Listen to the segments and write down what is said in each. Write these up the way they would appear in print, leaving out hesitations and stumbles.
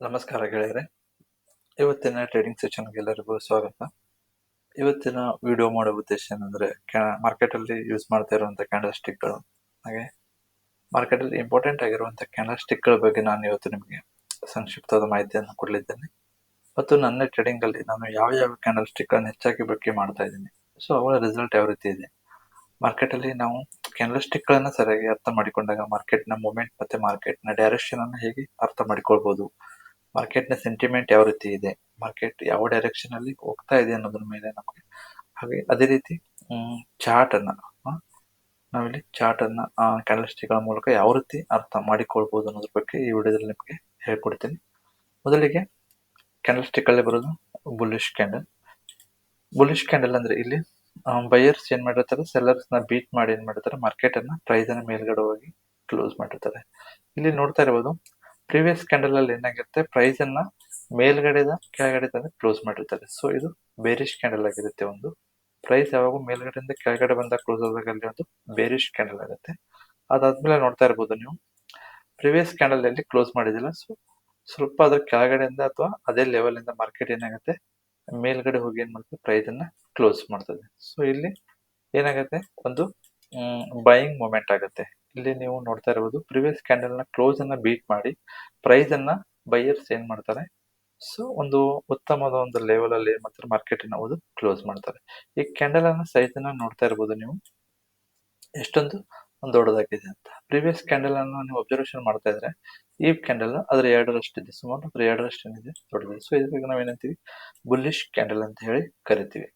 ನಮಸ್ಕಾರ ಗೆಳೆಯರೆ. ಇವತ್ತಿನ ಟ್ರೇಡಿಂಗ್ ಸೆಷನ್ಗೆ ಎಲ್ಲರಿಗೂ ಸ್ವಾಗತ. ಇವತ್ತಿನ ವಿಡಿಯೋ ಮಾಡೋ ಉದ್ದೇಶ ಏನಂದ್ರೆ ಮಾರ್ಕೆಟಲ್ಲಿ ಯೂಸ್ ಮಾಡ್ತಾ ಇರುವಂಥ ಕ್ಯಾಂಡಲ್ ಸ್ಟಿಕ್ಗಳು, ಹಾಗೆ ಮಾರ್ಕೆಟಲ್ಲಿ ಇಂಪಾರ್ಟೆಂಟ್ ಆಗಿರುವಂಥ ಕ್ಯಾಂಡಲ್ ಸ್ಟಿಕ್ಗಳ ಬಗ್ಗೆ ನಾನು ಇವತ್ತು ನಿಮಗೆ ಸಂಕ್ಷಿಪ್ತವಾದ ಮಾಹಿತಿಯನ್ನು ಕೊಡಲಿದ್ದೇನೆ. ಮತ್ತು ನನ್ನ ಟ್ರೇಡಿಂಗಲ್ಲಿ ನಾನು ಯಾವ ಯಾವ ಕ್ಯಾಂಡಲ್ ಸ್ಟಿಕ್ಗಳನ್ನು ಹೆಚ್ಚಾಗಿ ಬಳಕೆ ಮಾಡ್ತಾ ಇದ್ದೀನಿ, ಸೊ ಅವರ ರಿಸಲ್ಟ್ ಯಾವ ರೀತಿ ಇದೆ. ಮಾರ್ಕೆಟಲ್ಲಿ ನಾವು ಕ್ಯಾಂಡಲ್ ಸ್ಟಿಕ್ಗಳನ್ನು ಸರಿಯಾಗಿ ಅರ್ಥ ಮಾಡಿಕೊಂಡಾಗ ಮಾರ್ಕೆಟ್ನ ಮೂವ್ಮೆಂಟ್ ಮತ್ತು ಮಾರ್ಕೆಟ್ನ ಡೈರೆಕ್ಷನ್ ಅನ್ನು ಹೇಗೆ ಅರ್ಥ ಮಾಡಿಕೊಳ್ಬೋದು, ಮಾರ್ಕೆಟ್ನ ಸೆಂಟಿಮೆಂಟ್ ಯಾವ ರೀತಿ ಇದೆ, ಮಾರ್ಕೆಟ್ ಯಾವ ಡೈರೆಕ್ಷನ್ ಅಲ್ಲಿ ಹೋಗ್ತಾ ಇದೆ ಅನ್ನೋದ್ರ ಮೇಲೆ ನಮಗೆ, ಹಾಗೆ ಅದೇ ರೀತಿ ಚಾರ್ಟ್ ಅನ್ನ ನಾವಿಲ್ಲಿ ಚಾರ್ಟ್ ಅನ್ನ ಕ್ಯಾಂಡಲ್ ಸ್ಟಿಕ್ಗಳ ಮೂಲಕ ಯಾವ ರೀತಿ ಅರ್ಥ ಮಾಡಿಕೊಳ್ಬಹುದು ಅನ್ನೋದ್ರ ಬಗ್ಗೆ ಈ ವಿಡಿಯೋದಲ್ಲಿ ನಿಮಗೆ ಹೇಳ್ಕೊಡ್ತೀನಿ. ಮೊದಲಿಗೆ ಕ್ಯಾಂಡಲ್ ಸ್ಟಿಕ್ ಅಲ್ಲಿ ಬರೋದು ಬುಲ್ಲಿಶ್ ಕ್ಯಾಂಡಲ್. ಬುಲ್ಲಿಶ್ ಕ್ಯಾಂಡಲ್ ಅಂದ್ರೆ ಇಲ್ಲಿ ಬೈಯರ್ಸ್ ಏನ್ ಮಾಡಿರ್ತಾರೆ, ಸೆಲ್ಲರ್ಸ್ ನ ಬೀಟ್ ಮಾಡಿ ಏನ್ ಮಾಡಿರ್ತಾರೆ, ಮಾರ್ಕೆಟ್ ಅನ್ನ ಪ್ರೈಸ್ ಅನ್ನ ಮೇಲ್ಗಡೆ ಹೋಗಿ ಕ್ಲೋಸ್ ಮಾಡಿರ್ತಾರೆ. ಇಲ್ಲಿ ನೋಡ್ತಾ ಇರಬಹುದು ಪ್ರೀವಿಯಸ್ ಕ್ಯಾಂಡಲ್ ಅಲ್ಲಿ ಏನಾಗಿರುತ್ತೆ, ಪ್ರೈಸ್ ಅನ್ನ ಮೇಲ್ಗಡೆದ ಕೆಳಗಡೆ ತಂದು ಕ್ಲೋಸ್ ಮಾಡಿರ್ತಾರೆ. ಸೊ ಇದು ಬೇರಿಶ್ ಕ್ಯಾಂಡಲ್ ಆಗಿರುತ್ತೆ. ಒಂದು ಪ್ರೈಸ್ ಯಾವಾಗ ಮೇಲ್ಗಡೆಯಿಂದ ಕೆಳಗಡೆ ಬಂದಾಗ ಕ್ಲೋಸ್ ಆದಾಗ ಅಲ್ಲಿ ಒಂದು ಬೇರಿಶ್ ಕ್ಯಾಂಡಲ್ ಆಗುತ್ತೆ. ಅದಾದ್ಮೇಲೆ ನೋಡ್ತಾ ಇರ್ಬೋದು ನೀವು ಪ್ರೀವಿಯಸ್ ಕ್ಯಾಂಡಲ್ ಅಲ್ಲಿ ಕ್ಲೋಸ್ ಮಾಡಿದಿಲ್ಲ, ಸೊ ಸ್ವಲ್ಪ ಅದ್ರ ಕೆಳಗಡೆಯಿಂದ ಅಥವಾ ಅದೇ ಲೆವೆಲ್ ಇಂದ ಮಾರ್ಕೆಟ್ ಏನಾಗುತ್ತೆ ಮೇಲ್ಗಡೆ ಹೋಗಿ ಏನ್ ಮಾಡ್ತದೆ, ಪ್ರೈಸ್ ಅನ್ನ ಕ್ಲೋಸ್ ಮಾಡ್ತದೆ. ಸೊ ಇಲ್ಲಿ ಏನಾಗುತ್ತೆ, ಒಂದು ಬೈಯಿಂಗ್ ಮೂಮೆಂಟ್ ಆಗುತ್ತೆ. ಇಲ್ಲಿ ನೀವು ನೋಡ್ತಾ ಇರಬಹುದು ಪ್ರಿವಿಯಸ್ ಕ್ಯಾಂಡಲ್ ನ ಕ್ಲೋಸ್ ಅನ್ನ ಬೀಟ್ ಮಾಡಿ ಪ್ರೈಸ್ ಅನ್ನ ಬೈಯರ್ಸ್ ಏನ್ ಮಾಡ್ತಾರೆ, ಸೊ ಒಂದು ಉತ್ತಮವಾದ ಒಂದು ಲೆವೆಲ್ ಅಲ್ಲಿ ಏನ್ ಮಾಡ್ತಾರೆ, ಮಾರ್ಕೆಟ್ ಅನ್ನ ಓದು ಕ್ಲೋಸ್ ಮಾಡ್ತಾರೆ. ಈ ಕ್ಯಾಂಡಲ್ ಅನ್ನ ಸೈಜ್ ಅನ್ನ ನೋಡ್ತಾ ಇರಬಹುದು ನೀವು ಎಷ್ಟೊಂದು ದೊಡ್ಡದಾಗಿದೆ ಅಂತ. ಪ್ರೀವಿಯಸ್ ಕ್ಯಾಂಡಲ್ ಅನ್ನು ನೀವು ಅಬ್ಸರ್ವೇಷನ್ ಮಾಡ್ತಾ ಇದ್ರೆ ಈ ಕ್ಯಾಂಡಲ್ ಅದ್ರ ಎರಡರಷ್ಟಿದೆ, ಸುಮಾರು ಅದ್ರ ಎರಡರಷ್ಟು ಏನಿದೆ ದೊಡ್ಡದಿದೆ. ಸೊ ಇದ್ರಿಗೆ ನಾವ್ ಏನಂತೀವಿ, ಬುಲ್ಲಿಶ್ ಕ್ಯಾಂಡಲ್ ಅಂತ ಹೇಳಿ ಕರಿತೀವಿ.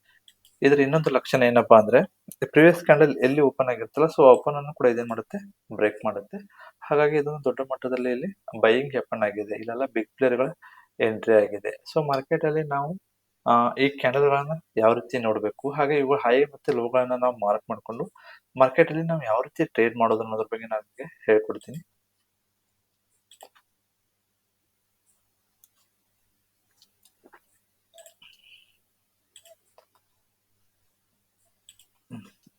ಇದ್ರ ಇನ್ನೊಂದು ಲಕ್ಷಣ ಏನಪ್ಪಾ ಅಂದ್ರೆ ಪ್ರಿವಿಯಸ್ ಕ್ಯಾಂಡಲ್ ಎಲ್ಲಿ ಓಪನ್ ಆಗಿರ್ತಲ್ಲ, ಸೊ ಓಪನ್ ಅನ್ನು ಕೂಡ ಇದೇನ್ ಮಾಡುತ್ತೆ, ಬ್ರೇಕ್ ಮಾಡುತ್ತೆ. ಹಾಗಾಗಿ ಇದೊಂದು ದೊಡ್ಡ ಮಟ್ಟದಲ್ಲಿ ಇಲ್ಲಿ ಬೈಯಿಂಗ್ ಹ್ಯಾಪನ್ ಆಗಿದೆ, ಇಲ್ಲೆಲ್ಲ ಬಿಗ್ ಪ್ಲೇಯರ್ ಗಳ ಎಂಟ್ರಿ ಆಗಿದೆ. ಸೊ ಮಾರ್ಕೆಟ್ ಅಲ್ಲಿ ನಾವು ಈ ಕ್ಯಾಂಡಲ್ ಗಳನ್ನ ಯಾವ ರೀತಿ ನೋಡಬೇಕು, ಹಾಗೆ ಇವು ಹೈ ಮತ್ತೆ ಲೋ ಗಳನ್ನ ನಾವು ಮಾರ್ಕ್ ಮಾಡ್ಕೊಂಡು ಮಾರ್ಕೆಟ್ ಅಲ್ಲಿ ನಾವು ಯಾವ ರೀತಿ ಟ್ರೇಡ್ ಮಾಡೋದು ಅನ್ನೋದ್ರ ಬಗ್ಗೆ ನಾನು ನಿಮಗೆ ಹೇಳ್ಕೊಡ್ತೀನಿ.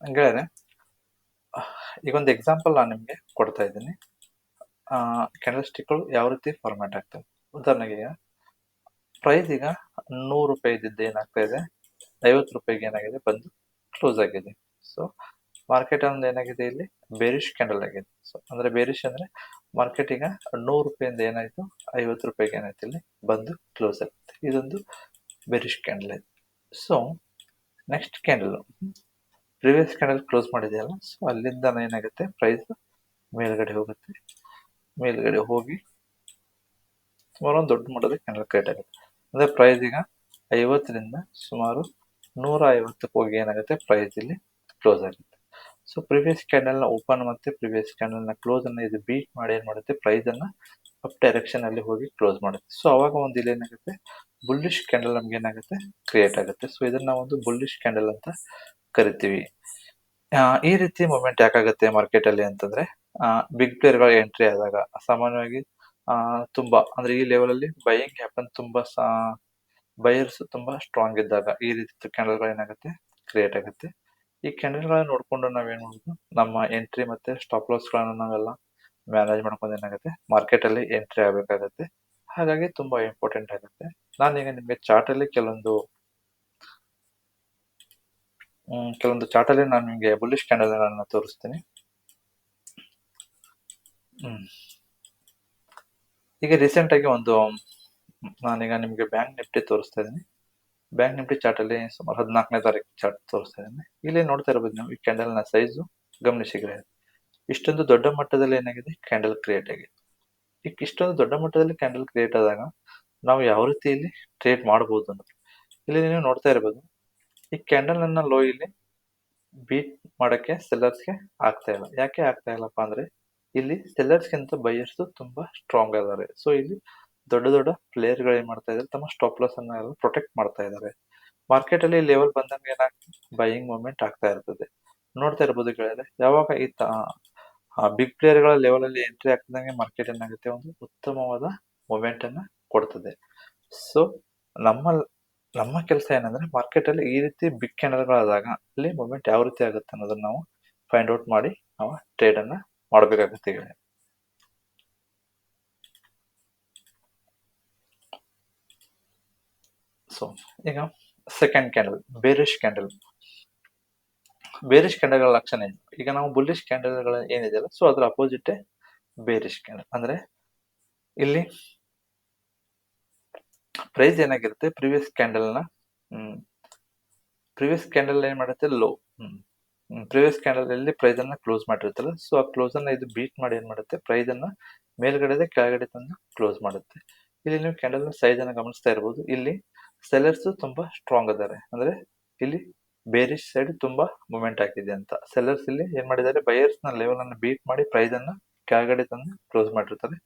ಹಂಗಾದ್ರೆ ಈಗ ಒಂದು ಎಕ್ಸಾಂಪಲ್ ನಾನು ನಿಮ್ಗೆ ಕೊಡ್ತಾ ಇದ್ದೀನಿ. ಕ್ಯಾಂಡಲ್ ಸ್ಟಿಕ್ಗಳು ಯಾವ ರೀತಿ ಫಾರ್ಮ್ಯಾಟ್ ಆಗ್ತವೆ. ಉದಾಹರಣೆಗೆ ಪ್ರೈಸ್ ಈಗ 100 ರೂಪಾಯಿ ಇದ್ದಿದ್ದು ಏನಾಗ್ತಾ ಇದೆ, 50 ರೂಪಾಯಿಗೆ ಏನಾಗಿದೆ ಬಂದು ಕ್ಲೋಸ್ ಆಗಿದೆ. ಸೊ ಮಾರ್ಕೆಟ್ ಒಂದು ಏನಾಗಿದೆ, ಇಲ್ಲಿ ಬೇರಿಶ್ ಕ್ಯಾಂಡಲ್ ಆಗಿದೆ. ಸೊ ಅಂದ್ರೆ ಬೇರಿಶ್ ಅಂದ್ರೆ ಮಾರ್ಕೆಟ್ ಈಗ 100 ರೂಪಾಯಿಂದ ಏನಾಯ್ತು, 50 ರೂಪಾಯಿಗೆ ಏನಾಯ್ತು ಇಲ್ಲಿ ಬಂದು ಕ್ಲೋಸ್ ಆಗುತ್ತೆ. ಇದೊಂದು ಬೇರಿಶ್ ಕ್ಯಾಂಡಲ್ ಇದೆ. So next candle previous candle close ಮಾಡಿದೆಯಲ್ಲ, ಸೊ ಅಲ್ಲಿಂದ ಏನಾಗುತ್ತೆ, ಪ್ರೈಸ್ ಮೇಲ್ಗಡೆ ಹೋಗುತ್ತೆ. ಮೇಲ್ಗಡೆ ಹೋಗಿ ಸುಮಾರು ಒಂದು ದೊಡ್ಡ ಮಟ್ಟದ ಕ್ಯಾಂಡಲ್ ಕ್ರಿಯೇಟ್ ಆಗುತ್ತೆ. ಅಂದ್ರೆ ಪ್ರೈಸ್ ಈಗ 50ರಿಂದ ಸುಮಾರು 150ಕ್ಕೆ ಹೋಗಿ ಏನಾಗುತ್ತೆ, ಪ್ರೈಸ್ ಇಲ್ಲಿ ಕ್ಲೋಸ್ ಆಗುತ್ತೆ. ಸೊ ಪ್ರಿವಿಯಸ್ ಕ್ಯಾಂಡಲ್ ನ ಓಪನ್ ಮತ್ತೆ ಪ್ರಿವಿಯಸ್ ಕ್ಯಾಂಡಲ್ ನ ಕ್ಲೋಸ್ ಅನ್ನ ಇದು ಬೀಟ್ ಮಾಡಿ ಏನ್ ಮಾಡುತ್ತೆ, ಪ್ರೈಸ್ ಅನ್ನ ಅಪ್ ಡೈರೆಕ್ಷನ್ ಅಲ್ಲಿ ಹೋಗಿ ಕ್ಲೋಸ್ ಮಾಡುತ್ತೆ. ಸೊ ಅವಾಗ ಒಂದು ಇಲ್ಲಿ ಏನಾಗುತ್ತೆ, ಬುಲ್ಲಿಶ್ ಕ್ಯಾಂಡಲ್ ನಮ್ಗೆ ಏನಾಗುತ್ತೆ, ಕ್ರಿಯೇಟ್ ಆಗುತ್ತೆ. ಸೊ ಇದನ್ನ ಒಂದು ಬುಲ್ಲಿಶ್ ಕ್ಯಾಂಡಲ್ ಅಂತ ಕರಿತೀವಿ. ಈ ರೀತಿ ಮೂವ್ಮೆಂಟ್ ಯಾಕಾಗುತ್ತೆ ಮಾರ್ಕೆಟ್ ಅಲ್ಲಿ ಅಂತಂದ್ರೆ, ಬಿಗ್ ಪ್ಲೇಯರ್ ಗಳ ಎಂಟ್ರಿ ಆದಾಗ ಸಾಮಾನ್ಯವಾಗಿ ತುಂಬಾ ಅಂದ್ರೆ ಈ ಲೆವೆಲ್ ಅಲ್ಲಿ ಬೈಯಿಂಗ್ ಹ್ಯಾಪನ್ ತುಂಬಾ ಬೈಯರ್ಸ್ ತುಂಬಾ ಸ್ಟ್ರಾಂಗ್ ಇದ್ದಾಗ ಈ ರೀತಿ ಕ್ಯಾಂಡಲ್ ಗಳು ಏನಾಗುತ್ತೆ, ಕ್ರಿಯೇಟ್ ಆಗುತ್ತೆ. ಈ ಕ್ಯಾಂಡಲ್ ಗಳನ್ನ ನೋಡ್ಕೊಂಡು ನಾವೇನ್ ಮಾಡ್ಬೋದು, ನಮ್ಮ ಎಂಟ್ರಿ ಮತ್ತೆ ಸ್ಟಾಪ್ ಲಾಸ್ ಗಳನ್ನ ನಾವೆಲ್ಲ ಮ್ಯಾನೇಜ್ ಮಾಡ್ಕೊಂಡು ಏನಾಗುತ್ತೆ, ಮಾರ್ಕೆಟ್ ಅಲ್ಲಿ ಎಂಟ್ರಿ ಆಗ್ಬೇಕಾಗತ್ತೆ. ಹಾಗಾಗಿ ತುಂಬಾ ಇಂಪಾರ್ಟೆಂಟ್ ಆಗುತ್ತೆ. ನಾನೀಗ ನಿಮ್ಗೆ ಚಾರ್ಟ್ ಅಲ್ಲಿ ಕೆಲವೊಂದು ಚಾರ್ಟ್ ಅಲ್ಲಿ ನಾನು ನಿಮ್ಗೆ ಬುಲ್ಲಿಶ್ ಕ್ಯಾಂಡಲ್ ಅನ್ನ ತೋರಿಸ್ತೀನಿ. ಈಗ ರೀಸೆಂಟ್ ಆಗಿ ಒಂದು ನಾನೀಗ ನಿಮ್ಗೆ ಬ್ಯಾಂಕ್ ನಿಫ್ಟಿ ತೋರಿಸ್ತಾ ಇದ್ದೀನಿ. ಬ್ಯಾಂಕ್ ನಿಫ್ಟಿ ಚಾರ್ಟ್ ಅಲ್ಲಿ ಸುಮಾರು 14ನೇ ತಾರೀಕು ಚಾರ್ಟ್ ತೋರಿಸ್ತಾ ಇದ್ದೀನಿ. ಇಲ್ಲಿ ನೋಡ್ತಾ ಇರಬಹುದು ನೀವು ಈ ಕ್ಯಾಂಡಲ್ ನ ಸೈಜು ಗಮನಿಸಿದ್ರೆ ಇಷ್ಟೊಂದು ದೊಡ್ಡ ಮಟ್ಟದಲ್ಲಿ ಏನಾಗಿದೆ, ಕ್ಯಾಂಡಲ್ ಕ್ರಿಯೇಟ್ ಆಗಿದೆ. ಈಗ ಇಷ್ಟೊಂದು ದೊಡ್ಡ ಮಟ್ಟದಲ್ಲಿ ಕ್ಯಾಂಡಲ್ ಕ್ರಿಯೇಟ್ ಆದಾಗ ನಾವು ಯಾವ ರೀತಿ ಇಲ್ಲಿ ಟ್ರೇಡ್ ಮಾಡಬಹುದು ಅನ್ನೋದು ಇಲ್ಲಿ ನೀವು ನೋಡ್ತಾ ಇರಬಹುದು. ಈ ಕ್ಯಾಂಡಲ್ ಅನ್ನ ಲೋ ಇಲ್ಲಿ ಬೀಟ್ ಮಾಡಕ್ಕೆ ಸೆಲ್ಲರ್ಸ್ಗೆ ಆಗ್ತಾ ಇಲ್ಲ. ಯಾಕೆ ಆಗ್ತಾ ಇಲ್ಲಪ್ಪ ಅಂದ್ರೆ ಇಲ್ಲಿ ಸೆಲ್ಲರ್ಸ್ ಗಿಂತ ಬೈಯರ್ಸ್ ತುಂಬಾ ಸ್ಟ್ರಾಂಗ್ ಆಗಿದ್ದಾರೆ. ಸೊ ಇಲ್ಲಿ ದೊಡ್ಡ ದೊಡ್ಡ ಪ್ಲೇಯರ್ ಗಳು ಏನ್ ಮಾಡ್ತಾ ಇದ್ದಾರೆ, ತಮ್ಮ ಸ್ಟಾಪ್ ಲಾಸ್ ಅನ್ನ ಪ್ರೊಟೆಕ್ಟ್ ಮಾಡ್ತಾ ಇದ್ದಾರೆ. ಮಾರ್ಕೆಟ್ ಅಲ್ಲಿ ಲೆವೆಲ್ ಬಂದಂಗೆ ಏನಾಗ್ತದೆ, ಬೈಯಿಂಗ್ ಮೂವ್ಮೆಂಟ್ ಆಗ್ತಾ ಇರ್ತದೆ. ನೋಡ್ತಾ ಇರಬಹುದು ಗೆಳೆಯರೆ, ಯಾವಾಗ ಈ ಬಿಗ್ ಪ್ಲೇಯರ್ ಗಳ ಲೆವೆಲ್ ಅಲ್ಲಿ ಎಂಟ್ರಿ ಆಗ್ತಿದಂಗೆ ಮಾರ್ಕೆಟ್ ಏನಾಗುತ್ತೆ, ಒಂದು ಉತ್ತಮವಾದ ಮೂವ್ಮೆಂಟ್ ಅನ್ನ ಕೊಡ್ತದೆ. ಸೊ ನಮ್ಮ ನಮ್ಮ ಕೆಲಸ ಏನಂದ್ರೆ ಮಾರ್ಕೆಟ್ ಅಲ್ಲಿ ಈ ರೀತಿ ಬಿಗ್ ಕ್ಯಾಂಡಲ್ ಗಳಾದಾಗ ಅಲ್ಲಿ ಮೂವ್ಮೆಂಟ್ ಯಾವ ರೀತಿ ಆಗುತ್ತೆ ಅನ್ನೋದನ್ನ ನಾವು ಫೈಂಡ್ ಔಟ್ ಮಾಡಿ ನಾವು ಟ್ರೇಡ್ ಅನ್ನ ಮಾಡಬೇಕಾಗುತ್ತೆ. ಸೊ ಈಗ second candle bearish candle. Bearish ಕ್ಯಾಂಡಲ್ಗಳ ಲಕ್ಷಣ ಏನು? ಈಗ ನಾವು ಬುಲ್ಲಿಶ್ ಕ್ಯಾಂಡಲ್ಗಳ ಏನಿದೆಯಲ್ಲ, ಸೊ ಅದ್ರ ಅಪೋಸಿಟ್ ಬೇರಿಶ್ ಕ್ಯಾಂಡಲ್. ಅಂದ್ರೆ ಇಲ್ಲಿ ಪ್ರೈಸ್ ಏನಾಗಿರುತ್ತೆ, ಪ್ರಿವಿಯಸ್ ಕ್ಯಾಂಡಲ್ ಏನ್ ಮಾಡುತ್ತೆ, ಲೋ. ಪ್ರಿವಿಯಸ್ ಕ್ಯಾಂಡಲ್ ಅಲ್ಲಿ ಪ್ರೈಸ್ ಅನ್ನ ಕ್ಲೋಸ್ ಮಾಡಿರುತ್ತಲ್ಲ, ಸೊ ಆ ಕ್ಲೋಸ್ ಅನ್ನ ಇದು ಬೀಟ್ ಮಾಡಿ ಏನ್ ಮಾಡುತ್ತೆ, ಪ್ರೈಸ್ ಅನ್ನ ಮೇಲ್ಗಡೆ ಕೆಳಗಡೆ ತಂದು ಕ್ಲೋಸ್ ಮಾಡುತ್ತೆ. ಇಲ್ಲಿ ನೀವು ಕ್ಯಾಂಡಲ್ ಸೈಜ್ ಅನ್ನ ಗಮನಿಸ್ತಾ ಇರಬಹುದು. ಇಲ್ಲಿ ಸೆಲ್ಲರ್ಸ್ ತುಂಬಾ ಸ್ಟ್ರಾಂಗ್ ಅದಾರೆ, ಅಂದ್ರೆ ಇಲ್ಲಿ ಬೇರಿಶ್ ಸೈಡ್ ತುಂಬಾ ಮೂವ್ಮೆಂಟ್ ಆಗಿದೆ ಅಂತ. ಸೆಲ್ಲರ್ಸ್ ಇಲ್ಲಿ ಏನ್ ಮಾಡಿದ್ದಾರೆ, ಬಯರ್ಸ್ ನ ಲೆವೆಲ್ ಅನ್ನ ಬೀಟ್ ಮಾಡಿ ಪ್ರೈಸ್ ಅನ್ನ ಕೆಳಗಡೆ ತಂದು ಕ್ಲೋಸ್ ಮಾಡಿರ್ತಾರೆ.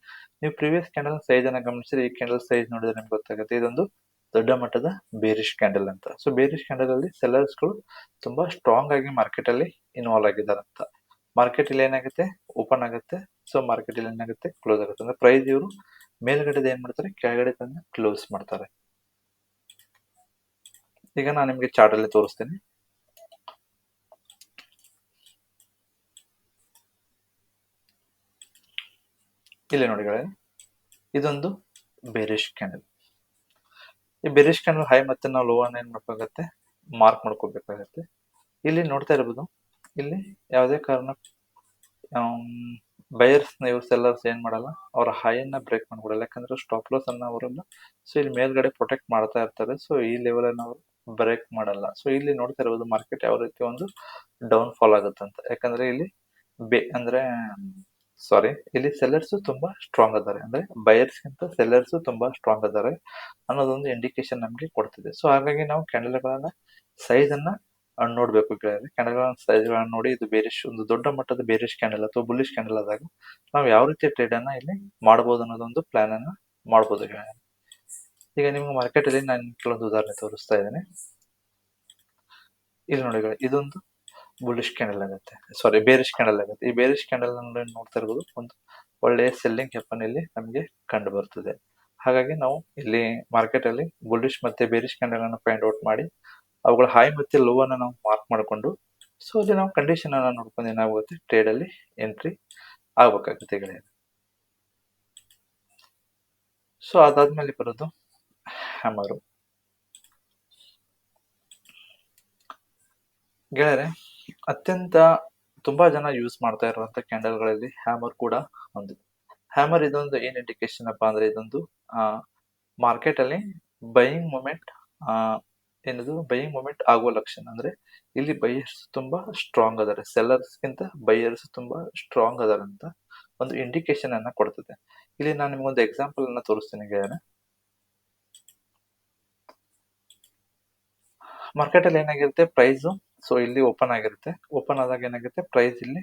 ನೀವು ಪ್ರಿವಿಯಸ್ ಕ್ಯಾಂಡಲ್ ಸೈಜ್ ಅನ್ನ ಗಮನಿಸಿದ್ರೆ ಈ ಕ್ಯಾಂಡಲ್ ಸೈಜ್ ನೋಡಿದ್ರೆ ನಿಮ್ಗೆ ಗೊತ್ತಾಗುತ್ತೆ, ಇದೊಂದು ದೊಡ್ಡ ಮಟ್ಟದ ಬೇರಿಶ್ ಕ್ಯಾಂಡಲ್ ಅಂತ. ಸೊ ಬೇರಿಶ್ ಕ್ಯಾಂಡಲ್ ಅಲ್ಲಿ ಸೆಲ್ಲರ್ಸ್ ಗಳು ತುಂಬಾ ಸ್ಟ್ರಾಂಗ್ ಆಗಿ ಮಾರ್ಕೆಟ್ ಅಲ್ಲಿ ಇನ್ವಾಲ್ವ್ ಆಗಿದ್ದಾರೆ ಅಂತ. ಮಾರ್ಕೆಟ್ ಇಲ್ಲಿ ಏನಾಗುತ್ತೆ, ಓಪನ್ ಆಗುತ್ತೆ. ಸೊ ಮಾರ್ಕೆಟ್ ಇಲ್ಲಿ ಏನಾಗುತ್ತೆ, ಕ್ಲೋಸ್ ಆಗುತ್ತೆ. ಅಂದ್ರೆ ಪ್ರೈಸ್ ಇವರು ಮೇಲ್ಗಡೆ ಏನ್ ಮಾಡ್ತಾರೆ, ಕೆಳಗಡೆ ತಂದು ಕ್ಲೋಸ್ ಮಾಡ್ತಾರೆ. ಈಗ ನಾನು ನಿಮ್ಗೆ ಚಾರ್ಟ್ ಅಲ್ಲಿ ತೋರಿಸ್ತೇನೆ. ಇಲ್ಲಿ ನೋಡಿ, ಇದೊಂದು ಬೇರಿಶ್ ಕ್ಯಾಂಡಲ್. ಈ ಬೇರಿಶ್ ಕ್ಯಾಂಡಲ್ ಹೈ ಮತ್ತೆ ನಾವು ಲೋ ಅನ್ನ ಏನ್ ಮಾಡ್ಬೇಕಾಗತ್ತೆ, ಮಾರ್ಕ್ ಮಾಡ್ಕೋಬೇಕಾಗತ್ತೆ. ಇಲ್ಲಿ ನೋಡ್ತಾ ಇರಬಹುದು, ಇಲ್ಲಿ ಯಾವುದೇ ಕಾರಣ ಬಯರ್ಸ್ ಇವ್ರು ಸೆಲ್ಲರ್ಸ್ ಏನ್ ಮಾಡಲ್ಲ, ಅವ್ರ ಹೈ ಅನ್ನ ಬ್ರೇಕ್ ಮಾಡ್ಕೊಡಲ್ಲ. ಯಾಕಂದ್ರೆ ಸ್ಟಾಪ್ ಲಾಸ್ ಅನ್ನ ಅವರಲ್ಲ, ಸೊ ಇಲ್ಲಿ ಮೇಲ್ಗಡೆ ಪ್ರೊಟೆಕ್ಟ್ ಮಾಡ್ತಾ ಇರ್ತಾರೆ. ಸೊ ಈ ಲೆವೆಲ್ ಅನ್ನ ಅವರು ಬ್ರೇಕ್ ಮಾಡಲ್ಲ. ಸೊ ಇಲ್ಲಿ ನೋಡ್ತಾ ಇರಬಹುದು ಮಾರ್ಕೆಟ್ ಯಾವ ರೀತಿ ಒಂದು ಡೌನ್ ಫಾಲ್ ಆಗುತ್ತಂತ. ಯಾಕಂದ್ರೆ ಇಲ್ಲಿ ಇಲ್ಲಿ ಸೆಲ್ಲರ್ಸ್ ತುಂಬಾ ಸ್ಟ್ರಾಂಗ್ ಅದಾರೆ, ಅಂದ್ರೆ ಬಯರ್ಸ್ ಗಿಂತ ಸೆಲ್ಲರ್ಸ್ ತುಂಬಾ ಸ್ಟ್ರಾಂಗ್ ಅದಾರೆ ಅನ್ನೋದೊಂದು ಇಂಡಿಕೇಶನ್ ನಮ್ಗೆ ಕೊಡ್ತಿದೆ. ಸೊ ಹಾಗಾಗಿ ನಾವು ಕ್ಯಾಂಡಲ್ ಗಳನ್ನ ಸೈಜ್ ಅನ್ನ ನೋಡ್ಬೇಕು. ಕ್ಯಾಂಡಲ್ ಗಳ ಸೈಜ್ ಗಳನ್ನ ನೋಡಿ, ಇದು ಬೇರಿಶ್ ಒಂದು ದೊಡ್ಡ ಮಟ್ಟದ ಬೇರಿಶ್ ಕ್ಯಾಂಡಲ್ ಅಥವಾ ಬುಲ್ಲಿಶ್ ಕ್ಯಾಂಡಲ್ ಆದಾಗ ನಾವು ಯಾವ ರೀತಿಯ ಟ್ರೇಡ್ ಅನ್ನ ಇಲ್ಲಿ ಮಾಡಬಹುದು ಅನ್ನೋದೊಂದು ಪ್ಲಾನ್ ಅನ್ನ ಮಾಡಬಹುದು. ಈಗ ನಿಮ್ಗೆ ಮಾರ್ಕೆಟ್ ಅಲ್ಲಿ ನಾನು ಕೆಲವೊಂದು ಉದಾಹರಣೆ ತೋರಿಸ್ತಾ ಇದ್ದೇನೆ. ಇಲ್ಲಿ ನೋಡಿ, ಇದೊಂದು ಬುಲ್ಲಿಶ್ ಕ್ಯಾಂಡಲ್ ಆಗುತ್ತೆ, ಬೇರಿಶ್ ಕ್ಯಾಂಡಲ್ ಆಗುತ್ತೆ. ಈ ಬೇರಿಶ್ ಕ್ಯಾಂಡಲ್ ನೋಡ್ತಾ ಇರಬಹುದು, ಒಂದು ಒಳ್ಳೆಯ ಸೆಲ್ಲಿಂಗ್ ಹೆಪ್ಪನ್ ಇಲ್ಲಿ ನಮಗೆ ಕಂಡು ಬರ್ತದೆ. ಹಾಗಾಗಿ ನಾವು ಇಲ್ಲಿ ಮಾರ್ಕೆಟ್ ಅಲ್ಲಿ ಬುಲ್ಲಿಶ್ ಮತ್ತೆ ಬೇರಿಶ್ ಕ್ಯಾಂಡಲ್ ಅನ್ನು ಫೈಂಡ್ ಔಟ್ ಮಾಡಿ ಅವುಗಳ ಹೈ ಮತ್ತೆ ಲೋ ಅನ್ನ ನಾವು ಮಾರ್ಕ್ ಮಾಡಿಕೊಂಡು, ಸೊ ಅಲ್ಲಿ ನಾವು ಕಂಡೀಷನ್ ಅನ್ನ ನೋಡ್ಕೊಂಡು ಏನಾಗುತ್ತೆ, ಟ್ರೇಡ್ ಅಲ್ಲಿ ಎಂಟ್ರಿ ಆಗ್ಬೇಕಾಗುತ್ತೆ ಗೆಳೆಯರೆ. ಸೊ ಅದಾದ್ಮೇಲೆ ಬರೋದು ಹ್ಯಾಮರು. ಗೆಳೆಯರೆ, ಅತ್ಯಂತ ತುಂಬಾ ಜನ ಯೂಸ್ ಮಾಡ್ತಾ ಇರುವಂತ ಕ್ಯಾಂಡಲ್ ಗಳಲ್ಲಿ ಹ್ಯಾಮರ್ ಕೂಡ ಒಂದು. ಹ್ಯಾಮರ್ ಇದೊಂದು ಏನ್ ಇಂಡಿಕೇಶನ್ ಅಪ್ಪ ಅಂದ್ರೆ, ಇದೊಂದು ಮಾರ್ಕೆಟ್ ಅಲ್ಲಿ ಬೈಯಿಂಗ್ ಮೂಮೆಂಟ್ ಆಗುವ ಲಕ್ಷಣ. ಅಂದ್ರೆ ಇಲ್ಲಿ ಬೈಯರ್ಸ್ ತುಂಬಾ ಸ್ಟ್ರಾಂಗ್ ಅದಾರೆ, ಸೆಲ್ಲರ್ಸ್ ಗಿಂತ ಬೈಯರ್ಸ್ ತುಂಬಾ ಸ್ಟ್ರಾಂಗ್ ಅದಾರ ಅಂತ ಒಂದು ಇಂಡಿಕೇಶನ್ ಅನ್ನ ಕೊಡ್ತದೆ. ಇಲ್ಲಿ ನಾನು ನಿಮ್ಗೊಂದು ಎಕ್ಸಾಂಪಲ್ ಅನ್ನ ತೋರಿಸ್ತೀನಿ ಗೆಳೆಯರೆ. ಮಾರ್ಕೆಟ್ ಅಲ್ಲಿ ಏನಾಗಿರುತ್ತೆ, ಪ್ರೈಸ್ ಸೊ ಇಲ್ಲಿ ಓಪನ್ ಆಗಿರುತ್ತೆ. ಓಪನ್ ಆದಾಗ ಏನಾಗುತ್ತೆ, ಪ್ರೈಸ್ ಇಲ್ಲಿ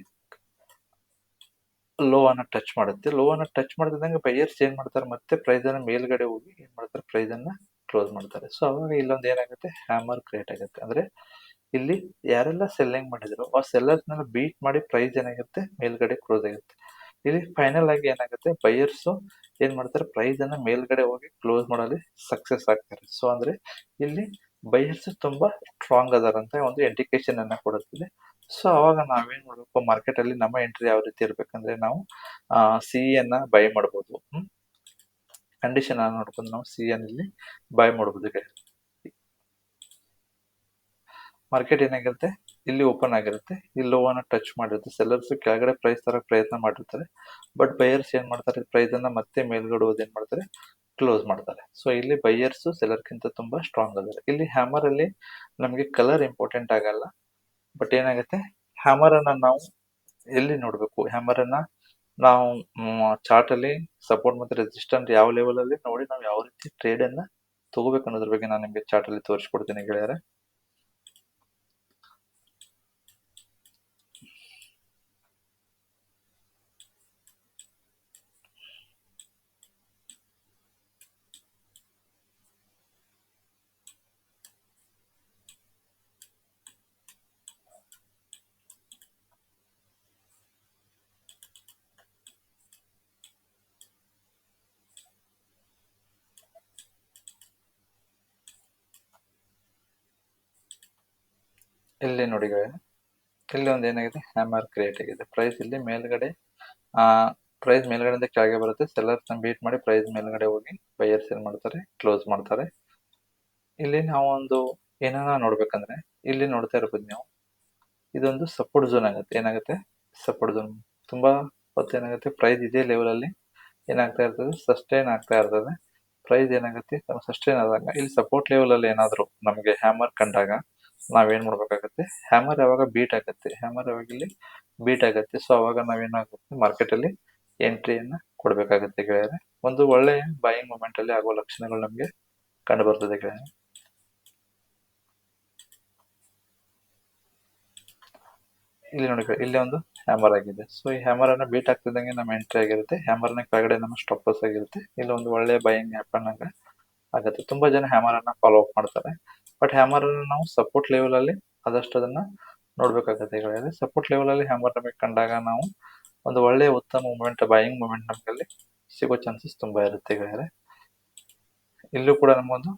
ಲೋ ಅನ್ನ ಟಚ್ ಮಾಡುತ್ತೆ. ಲೋ ಅನ್ನ ಟಚ್ ಮಾಡಿದಂಗೆ ಬೈಯರ್ಸ್ ಏನ್ ಮಾಡ್ತಾರೆ, ಮತ್ತೆ ಪ್ರೈಸ್ ಅನ್ನ ಮೇಲ್ಗಡೆ ಹೋಗಿ ಏನ್ ಮಾಡ್ತಾರೆ, ಪ್ರೈಸ್ ಅನ್ನ ಕ್ಲೋಸ್ ಮಾಡ್ತಾರೆ. ಸೊ ಅವಾಗ ಇಲ್ಲೊಂದು ಏನಾಗುತ್ತೆ, ಹ್ಯಾಮರ್ ಕ್ರಿಯೇಟ್ ಆಗುತ್ತೆ. ಅಂದ್ರೆ ಇಲ್ಲಿ ಯಾರೆಲ್ಲ ಸೆಲ್ಲಿಂಗ್ ಮಾಡಿದ್ರು ಆ ಸೆಲ್ಲರ್ಸ್ ನೆಲ್ಲ ಬೀಟ್ ಮಾಡಿ ಪ್ರೈಸ್ ಏನಾಗುತ್ತೆ, ಮೇಲ್ಗಡೆ ಕ್ಲೋಸ್ ಆಗುತ್ತೆ. ಇಲ್ಲಿ ಫೈನಲ್ ಆಗಿ ಏನಾಗುತ್ತೆ, ಬೈಯರ್ಸ್ ಏನ್ ಮಾಡ್ತಾರೆ, ಪ್ರೈಸ್ ಅನ್ನ ಮೇಲ್ಗಡೆ ಹೋಗಿ ಕ್ಲೋಸ್ ಮಾಡಲಿ ಸಕ್ಸಸ್ ಆಗ್ತಾರೆ. ಸೊ ಅಂದ್ರೆ ಇಲ್ಲಿ ಬೈಯರ್ಸ್ ತುಂಬಾ ಸ್ಟ್ರಾಂಗ್ ಅದಾರಂತ ಒಂದು ಇಂಡಿಕೇಶನ್ ಅನ್ನ ಕೊಡುತ್ತದೆ. ಸೊ ಅವಾಗ ನಾವೇನ್ ಮಾಡ್ಬೇಕು, ಮಾರ್ಕೆಟ್ ಅಲ್ಲಿ ನಮ್ಮ ಎಂಟ್ರಿ ಯಾವ ರೀತಿ ಇರ್ಬೇಕಂದ್ರೆ, ನಾವು ಸಿ ಅನ್ನ ಬೈ ಮಾಡಬಹುದು. ಕಂಡೀಷನ್ ಅನ್ನ ನೋಡ್ಕೊಂಡು ನಾವು ಸಿ ಅಲ್ಲಿ ಬೈ ಮಾಡಬಹುದು. ಮಾರ್ಕೆಟ್ ಏನಾಗಿರುತ್ತೆ, ಇಲ್ಲಿ ಓಪನ್ ಆಗಿರುತ್ತೆ, ಇಲ್ಲಿ ಲೋ ಅನ್ನ ಟಚ್ ಮಾಡಿರುತ್ತೆ. ಸೆಲ್ಲರ್ಸ್ ಕೆಳಗಡೆ ಪ್ರೈಸ್ ತರ ಪ್ರಯತ್ನ ಮಾಡಿರ್ತಾರೆ, ಬಟ್ ಬೈಯರ್ಸ್ ಏನ್ ಮಾಡ್ತಾರೆ, ಪ್ರೈಸ್ ಅನ್ನ ಮತ್ತೆ ಮೇಲ್ಗಡೆ ಹೋದ್ ಏನ್ ಮಾಡ್ತಾರೆ, ಕ್ಲೋಸ್ ಮಾಡ್ತಾರೆ. ಸೊ ಇಲ್ಲಿ ಬೈಯರ್ಸ್ ಸೆಲ್ಲರ್ ಗಿಂತ ತುಂಬಾ ಸ್ಟ್ರಾಂಗ್ ಅದಾರೆ. ಇಲ್ಲಿ ಹ್ಯಾಮರ್ ಅಲ್ಲಿ ನಮಗೆ ಕಲರ್ ಇಂಪಾರ್ಟೆಂಟ್ ಆಗಲ್ಲ, ಬಟ್ ಏನಾಗುತ್ತೆ, ಹ್ಯಾಮರ್ ಅನ್ನ ನಾವು ಎಲ್ಲಿ ನೋಡ್ಬೇಕು, ಹ್ಯಾಮರ್ ಅನ್ನ ನಾವು ಚಾರ್ಟ್ ಅಲ್ಲಿ ಸಪೋರ್ಟ್ ಮತ್ತೆ ರೆಸಿಸ್ಟೆಂಟ್ ಯಾವ ಲೆವೆಲ್ ಅಲ್ಲಿ ನೋಡಿ ನಾವು ಯಾವ ರೀತಿ ಟ್ರೇಡ್ ಅನ್ನ ತಗೋಬೇಕು ಅನ್ನೋದ್ರ ಬಗ್ಗೆ ನಾನು ನಿಮ್ಗೆ ಚಾರ್ಟ್ ಅಲ್ಲಿ ತೋರಿಸ್ಕೊಡ್ತೀನಿ ಗೆಳೆಯರೆ. ಇಲ್ಲಿ ನೋಡಿ, ಇಲ್ಲಿ ಒಂದು ಏನಾಗಿದೆ, ಹ್ಯಾಮರ್ ಕ್ರಿಯೇಟ್ ಆಗಿದೆ. ಪ್ರೈಸ್ ಇಲ್ಲಿ ಮೇಲ್ಗಡೆ ಪ್ರೈಸ್ ಮೇಲ್ಗಡೆಯಿಂದ ಕೆಳಗೆ ಬರುತ್ತೆ. ಸೆಲ್ಲರ್ಸ್ ಬೀಟ್ ಮಾಡಿ ಪ್ರೈಸ್ ಮೇಲ್ಗಡೆ ಹೋಗಿ ಬೈಯರ್ಸ್ ಏನ್ ಮಾಡ್ತಾರೆ, ಕ್ಲೋಸ್ ಮಾಡ್ತಾರೆ. ಇಲ್ಲಿ ನಾವು ಒಂದು ಏನಾರ ನೋಡ್ಬೇಕಂದ್ರೆ ಇಲ್ಲಿ ನೋಡ್ತಾ ಇರ್ಬೋದು ನೀವು, ಇದೊಂದು ಸಪೋರ್ಟ್ ಝೋನ್ ಆಗುತ್ತೆ. ಏನಾಗುತ್ತೆ? Support zone. ತುಂಬಾ ಹೊತ್ತು ಏನಾಗುತ್ತೆ, ಪ್ರೈಸ್ ಇದೇ ಲೆವೆಲ್ ಅಲ್ಲಿ ಏನಾಗ್ತಾ ಇರ್ತದೆ, ಸಸ್ಟೈನ್ ಆಗ್ತಾ ಇರ್ತದೆ. ಪ್ರೈಸ್ ಏನಾಗುತ್ತೆ, ಸಸ್ಟೈನ್ ಆದಾಗ ಇಲ್ಲಿ ಸಪೋರ್ಟ್ ಲೆವೆಲ್ ಅಲ್ಲಿ ಏನಾದ್ರು ನಮಗೆ ಹ್ಯಾಮರ್ ಕಂಡಾಗ ನಾವೇನ್ ಮಾಡ್ಬೇಕಾಗತ್ತೆ, ಹ್ಯಾಮರ್ ಯಾವಾಗ ಬೀಟ್ ಆಗುತ್ತೆ, ಹ್ಯಾಮರ್ ಯಾವಾಗ ಇಲ್ಲಿ ಬೀಟ್ ಆಗುತ್ತೆ, ಸೊ ಅವಾಗ ನಾವೇನಾಗುತ್ತೆ ಮಾರ್ಕೆಟ್ ಅಲ್ಲಿ ಎಂಟ್ರಿಯನ್ನ ಕೊಡ್ಬೇಕಾಗತ್ತೆ ಗೆಳೆಯರೆ. ಒಂದು ಒಳ್ಳೆ ಬೈಯಿಂಗ್ ಮೂಮೆಂಟ್ ಅಲ್ಲಿ ಆಗುವ ಲಕ್ಷಣಗಳು ನಮಗೆ ಕಂಡು ಬರ್ತದೆ ಗೆಳೆಯರೆ. ಇಲ್ಲಿ ನೋಡಿ, ಇಲ್ಲಿ ಒಂದು ಹ್ಯಾಮರ್ ಆಗಿದೆ. ಸೊ ಈ ಹ್ಯಾಮರ್ ಅನ್ನ ಬೀಟ್ ಆಗ್ತಿದ್ದಂಗೆ ನಮ್ಮ ಎಂಟ್ರಿ ಆಗಿರುತ್ತೆ, ಹ್ಯಾಮರ್ ನ ಕೆಳಗಡೆ ನಮ್ಮ ಸ್ಟಾಪ್ ಲಾಸ್ ಆಗಿರುತ್ತೆ. ಇಲ್ಲಿ ಒಂದು ಒಳ್ಳೆ ಬೈಯಿಂಗ್ ಹ್ಯಾಪನ್ ಆಗುತ್ತೆ. ತುಂಬಾ ಜನ ಹ್ಯಾಮರ್ ಅನ್ನ ಫಾಲೋ ಅಪ್ ಮಾಡ್ತಾರೆ, ಬಟ್ ಹ್ಯಾಮರ್ ಅನ್ನು ನಾವು ಸಪೋರ್ಟ್ ಲೆವೆಲ್ ಅಲ್ಲಿ ಆದಷ್ಟು ಅದನ್ನ ನೋಡ್ಬೇಕಾಗತ್ತೆ ಗೆಳೆಯರೆ. ಸಪೋರ್ಟ್ ಲೆವೆಲ್ ಅಲ್ಲಿ ಹ್ಯಾಮರ್ ನಮಗೆ ಕಂಡಾಗ ನಾವು ಒಂದು ಒಳ್ಳೆ ಉತ್ತಮ ಮೂವ್ಮೆಂಟ್, ಬೈಯಿಂಗ್ ಮೂವ್ಮೆಂಟ್ ನಮಗಲ್ಲಿ ಸಿಗೋ ಚಾನ್ಸಸ್ ತುಂಬಾ ಇರುತ್ತೆ ಗೆಳೆಯರೆ. ಇಲ್ಲೂ ಕೂಡ ನಮಗೊಂದು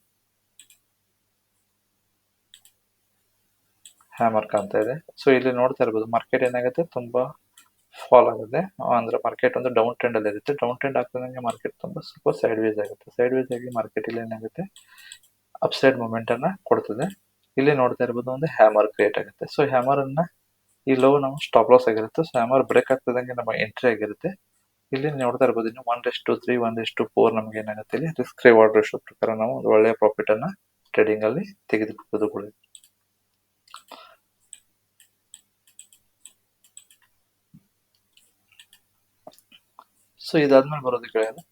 ಹ್ಯಾಮರ್ ಕಾಣ್ತಾ ಇದೆ. ಸೊ ಇಲ್ಲಿ ನೋಡ್ತಾ ಇರ್ಬೋದು ಮಾರ್ಕೆಟ್ ಏನಾಗುತ್ತೆ, ತುಂಬಾ ಫಾಲ್ ಆಗುತ್ತೆ. ಅಂದ್ರೆ ಮಾರ್ಕೆಟ್ ಒಂದು ಡೌನ್ ಟ್ರೆಂಡ್ ಅಲ್ಲಿ ಇರುತ್ತೆ. ಡೌನ್ ಟ್ರೆಂಡ್ ಆಗ್ತದಂಗೆ ಮಾರ್ಕೆಟ್ ತುಂಬಾ ಸ್ವಲ್ಪ ಸೈಡ್ ವೇಸ್ ಆಗುತ್ತೆ. ಸೈಡ್ ವೇಸ್ ಆಗಿ ಮಾರ್ಕೆಟ್ ಇಲ್ಲಿ ಏನಾಗುತ್ತೆ, ಅಪ್ ಸೈಡ್ ಮೂವ್ಮೆಂಟ್ ಅನ್ನ ಕೊಡ್ತದೆ. ಇಲ್ಲಿ ನೋಡ್ತಾ ಇರ್ಬೋದು ಒಂದು ಹ್ಯಾಮರ್ ಕ್ರಿಯೇಟ್ ಆಗುತ್ತೆ. ಸೊ ಹ್ಯಾಮರ್ ಅನ್ನ ಈ ಲೋ ನಾವು ಸ್ಟಾಪ್ ಲಾಸ್ ಆಗಿರುತ್ತೆ. ಸೊ ಹ್ಯಾಮರ್ ಬ್ರೇಕ್ ಆಗ್ತದಂಗೆ ನಮ್ಮ ಎಂಟ್ರಿ ಆಗಿರುತ್ತೆ. ಇಲ್ಲಿ ನೋಡ್ತಾ ಇರ್ಬೋದು ಇನ್ನು 1:3, 1:4 ನಮ್ಗೆ ಏನಾಗುತ್ತೆ, ಇಲ್ಲಿ ರಿಸ್ಕ್ ರಿವಾರ್ಡ್ ರೇಷಿಯೋ ಪ್ರಕಾರ ನಾವು ಒಂದು ಒಳ್ಳೆಯ ಪ್ರಾಫಿಟ್ ಅನ್ನ ಟ್ರೇಡಿಂಗ್ ಅಲ್ಲಿ ತೆಗೆದುಕೊಳ್ಳಬಹುದು. ಸೊ ಇದಾದ್ಮೇಲೆ ಬರೋದು ಗೆಳೆಯರೆ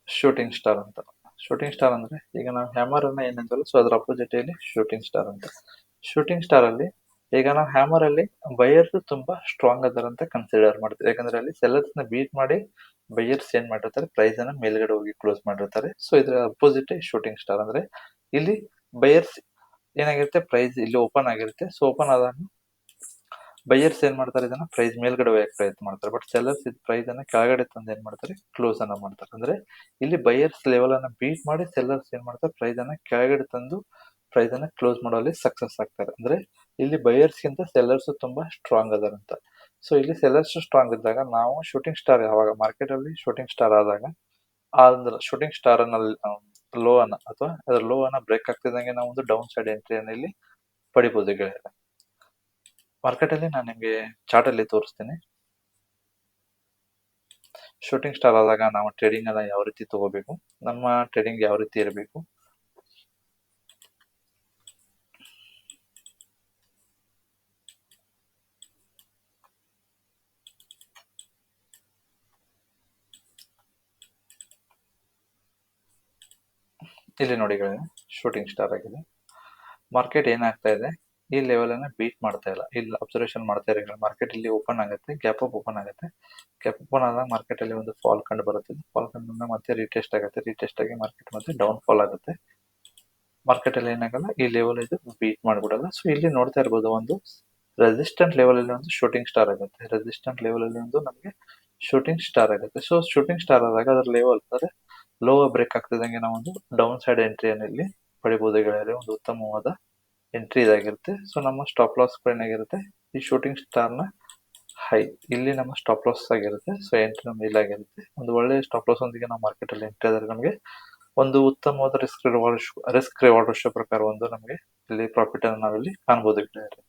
ಶೂಟಿಂಗ್ ಸ್ಟಾರ್ ಅಂತ. ಶೂಟಿಂಗ್ ಸ್ಟಾರ್ ಅಂದ್ರೆ ಈಗ ನಾವು ಹ್ಯಾಮರ್ ಅನ್ನ ಏನಂತಲ್ಲ, ಸೊ ಅದ್ರ ಅಪೋಸಿಟ್ ಇಲ್ಲಿ ಶೂಟಿಂಗ್ ಸ್ಟಾರ್ ಅಂತ. ಶೂಟಿಂಗ್ ಸ್ಟಾರ್ ಅಲ್ಲಿ ಈಗ ನಾವು ಹ್ಯಾಮರ್ ಅಲ್ಲಿ ಬೈಯರ್ಸ್ ತುಂಬಾ ಸ್ಟ್ರಾಂಗ್ ಅದರ ಅಂತ ಕನ್ಸಿಡರ್ ಮಾಡ್ತೀವಿ. ಯಾಕಂದ್ರೆ ಅಲ್ಲಿ ಸೆಲ್ಲರ್ಸ್ ನ ಬೀಟ್ ಮಾಡಿ ಬೈಯರ್ಸ್ ಏನ್ ಮಾಡಿರ್ತಾರೆ, ಪ್ರೈಸ್ ಅನ್ನ ಮೇಲ್ಗಡೆ ಹೋಗಿ ಕ್ಲೋಸ್ ಮಾಡಿರ್ತಾರೆ. ಸೊ ಇದ್ರ ಅಪೋಸಿಟ್ ಶೂಟಿಂಗ್ ಸ್ಟಾರ್ ಅಂದ್ರೆ ಇಲ್ಲಿ ಬೈಯರ್ಸ್ ಏನಾಗಿರುತ್ತೆ, ಪ್ರೈಸ್ ಇಲ್ಲಿ ಓಪನ್ ಆಗಿರುತ್ತೆ. ಸೊ ಓಪನ್ ಆದಾಗ ಬೈಯರ್ಸ್ ಏನ್ ಮಾಡ್ತಾರೆ, ಇದನ್ನ ಪ್ರೈಸ್ ಮೇಲ್ಗಡೆ ಒಯ್ಯಕ್ ಪ್ರಯತ್ನ ಮಾಡ್ತಾರೆ. ಬಟ್ ಸೆಲ್ಲರ್ಸ್ ಇದು ಪ್ರೈಸ್ ಅನ್ನ ಕೆಳಗಡೆ ತಂದು ಏನ್ ಮಾಡ್ತಾರೆ, ಕ್ಲೋಸ್ ಅನ್ನ ಮಾಡ್ತಾರೆ. ಅಂದ್ರೆ ಇಲ್ಲಿ ಬೈಯರ್ಸ್ ಲೆವೆಲ್ ಅನ್ನ ಬೀಟ್ ಮಾಡಿ ಸೆಲ್ಲರ್ಸ್ ಏನ್ ಮಾಡ್ತಾರೆ, ಪ್ರೈಸ್ ಅನ್ನ ಕೆಳಗಡೆ ತಂದು ಪ್ರೈಸ್ ಅನ್ನ ಕ್ಲೋಸ್ ಮಾಡೋಲ್ಲಿ ಸಕ್ಸಸ್ ಆಗ್ತಾರೆ. ಅಂದ್ರೆ ಇಲ್ಲಿ ಬೈಯರ್ಸ್ ಗಿಂತ ಸೆಲ್ಲರ್ಸ್ ತುಂಬಾ ಸ್ಟ್ರಾಂಗ್ ಅದಾರಂತ. ಸೊ ಇಲ್ಲಿ ಸೆಲ್ಲರ್ಸ್ ಸ್ಟ್ರಾಂಗ್ ಇದ್ದಾಗ ನಾವು ಶೂಟಿಂಗ್ ಸ್ಟಾರ್ ಯಾವಾಗ ಮಾರ್ಕೆಟ್ ಅಲ್ಲಿ ಶೂಟಿಂಗ್ ಸ್ಟಾರ್ ಆದಾಗ ಅಂದ್ರೆ ಶೂಟಿಂಗ್ ಸ್ಟಾರ್ ಅನ್ನ ಲೋ ಅನ್ನ ಅಥವಾ ಅದರ ಲೋ ಅನ್ನ ಬ್ರೇಕ್ ಆಗ್ತಿದಂಗೆ ನಾವು ಒಂದು ಡೌನ್ ಸೈಡ್ ಎಂಟ್ರಿಯನ್ನು ಇಲ್ಲಿ ಪಡಿಬಹುದು ಗೆಳೆಯರೆ. ಮಾರ್ಕೆಟ್ ಅಲ್ಲಿ ನಾನು ನಿಮ್ಗೆ ಚಾರ್ಟ್ ಅಲ್ಲಿ ತೋರಿಸ್ತೀನಿ. ಶೂಟಿಂಗ್ ಸ್ಟಾರ್ ಆದಾಗ ನಾವು ಟ್ರೇಡಿಂಗ್ ಅನ್ನ ಯಾವ ರೀತಿ ತಗೋಬೇಕು, ನಮ್ಮ ಟ್ರೇಡಿಂಗ್ ಯಾವ ರೀತಿ ಇರಬೇಕು. ಇಲ್ಲಿ ನೋಡಿ ಶೂಟಿಂಗ್ ಸ್ಟಾರ್ ಆಗಿದೆ. ಮಾರ್ಕೆಟ್ ಏನಾಗ್ತಾ ಇದೆ, ಈ ಲೆವೆಲ್ ಅನ್ನ ಬೀಟ್ ಮಾಡ್ತಾ ಇಲ್ಲ. ಇಲ್ಲಿ ಅಬ್ಸರ್ವೇಷನ್ ಮಾಡ್ತಾ ಇರೋ ಮಾರ್ಕೆಟ್ ಇಲ್ಲಿ ಓಪನ್ ಆಗುತ್ತೆ, ಗ್ಯಾಪ್ ಅಪ್ ಓಪನ್ ಆಗುತ್ತೆ. ಗ್ಯಾಪ್ ಓಪನ್ ಆದಾಗ ಮಾರ್ಕೆಟ್ ಅಲ್ಲಿ ಒಂದು ಫಾಲ್ ಕಂಡು ಬರುತ್ತೆ. ಫಾಲ್ ಕಂಡು ಮತ್ತೆ ರಿಟೆಸ್ಟ್ ಆಗುತ್ತೆ. ರಿಟೆಸ್ಟ್ ಆಗಿ ಮಾರ್ಕೆಟ್ ಮತ್ತೆ ಡೌನ್ ಫಾಲ್ ಆಗುತ್ತೆ. ಮಾರ್ಕೆಟ್ ಅಲ್ಲಿ ಏನಾಗಲ್ಲ, ಈ ಲೆವೆಲ್ ಇದು ಬೀಟ್ ಮಾಡ್ಬಿಡಲ್ಲ. ಸೊ ಇಲ್ಲಿ ನೋಡ್ತಾ ಇರ್ಬೋದು ಒಂದು ರೆಸಿಸ್ಟೆಂಟ್ ಲೆವೆಲ್ ಅಲ್ಲಿ ಒಂದು ಶೂಟಿಂಗ್ ಸ್ಟಾರ್ ಆಗುತ್ತೆ. ರೆಸಿಸ್ಟೆಂಟ್ ಲೆವೆಲ್ ಅಲ್ಲಿ ಒಂದು ನಮಗೆ ಶೂಟಿಂಗ್ ಸ್ಟಾರ್ ಆಗುತ್ತೆ. ಸೊ ಶೂಟಿಂಗ್ ಸ್ಟಾರ್ ಆದಾಗ ಅದರ ಲೆವೆಲ್ ಅಂದ್ರೆ ಲೋ ಬ್ರೇಕ್ ಆಗ್ತಿದಂಗೆ ನಾವು ಒಂದು ಡೌನ್ ಸೈಡ್ ಎಂಟ್ರಿಯನ್ನು ಇಲ್ಲಿ ಪಡಿಬಹುದು ಗೆಳೆಯರೆ. ಒಂದು ಉತ್ತಮವಾದ ಎಂಟ್ರಿ ಇದಾಗಿರುತ್ತೆ. ಸೊ ನಮ್ಮ ಸ್ಟಾಪ್ ಲಾಸ್ ಏನಾಗಿರುತ್ತೆ, ಈ ಶೂಟಿಂಗ್ ಸ್ಟಾರ್ ನ ಹೈ ಇಲ್ಲಿ ನಮ್ಮ ಸ್ಟಾಪ್ ಲಾಸ್ ಆಗಿರುತ್ತೆ. ಸೊ ಎಂಟ್ರಿ ನಮ್ಗೆ ಇಲ್ಲಿ ಆಗಿರುತ್ತೆ. ಒಂದು ಒಳ್ಳೆ ಸ್ಟಾಪ್ ಲಾಸ್ ಒಂದಿಗೆ ನಾವು ಮಾರ್ಕೆಟ್ ಅಲ್ಲಿ ಎಂಟ್ರಿ ಆದ್ರೆ ನಮಗೆ ಒಂದು ಉತ್ತಮವಾದ ರಿಸ್ಕ್ ರಿವಾರ್ಡ್ ರೇಷಿಯೋ ಪ್ರಕಾರ ಒಂದು ನಮಗೆ ಇಲ್ಲಿ ಪ್ರಾಫಿಟ್ ಅನ್ನು ನಾವಿಲ್ಲಿ ಕಾಣಬಹುದು ಗೆಳೆಯರೆ.